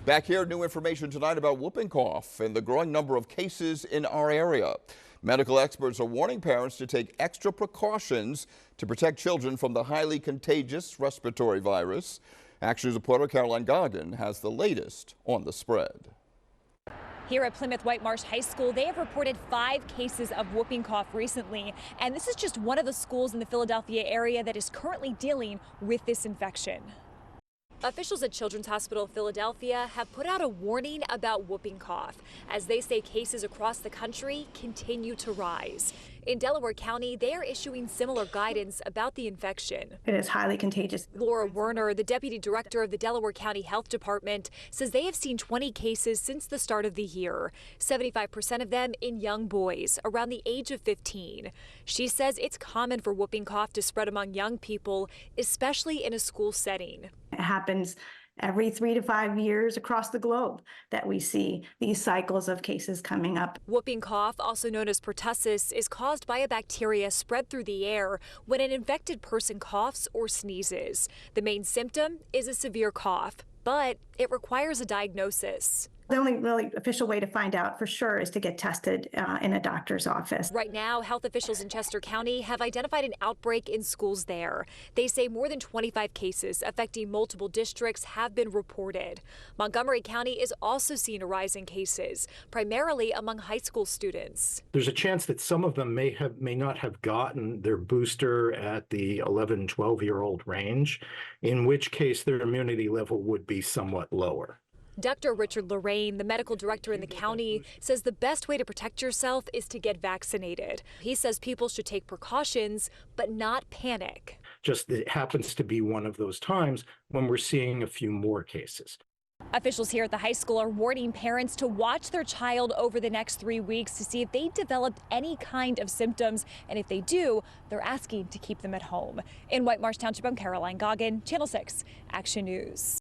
Back here, new information tonight about whooping cough and the growing number of cases in our area. Medical experts are warning parents to take extra precautions to protect children from the highly contagious respiratory virus. Action News reporter Caroline Goggin has the latest on the spread. Here at Plymouth Whitemarsh High School, they have reported 5 cases of whooping cough recently, and this is just one of the schools in the Philadelphia area that is currently dealing with this infection. Officials at Children's Hospital of Philadelphia have put out a warning about whooping cough, as they say cases across the country continue to rise. In Delaware County, they are issuing similar guidance about the infection. It is highly contagious. Lora Werner, the deputy director of the Delaware County Health Department, says they have seen 20 cases since the start of the year, 75% of them in young boys around the age of 15. She says it's common for whooping cough to spread among young people, especially in a school setting. It happens every 3 to 5 years across the globe that we see these cycles of cases coming up. Whooping cough, also known as pertussis, is caused by a bacteria spread through the air when an infected person coughs or sneezes. The main symptom is a severe cough, but it requires a diagnosis. The only really official way to find out for sure is to get tested in a doctor's office. Right now, health officials in Chester County have identified an outbreak in schools there. They say more than 25 cases affecting multiple districts have been reported. Montgomery County is also seeing a rise in cases, primarily among high school students. There's a chance that some of them may not have gotten their booster at the 11, 12-year-old range, in which case their immunity level would be somewhat lower. Dr. Richard Lorraine, the medical director in the county, says the best way to protect yourself is to get vaccinated. He says people should take precautions, but not panic. Just it happens to be one of those times when we're seeing a few more cases. Officials here at the high school are warning parents to watch their child over the next 3 weeks to see if they developed any kind of symptoms. And if they do, they're asking to keep them at home. In Whitemarsh Township, I'm Caroline Goggin, Channel 6 Action News.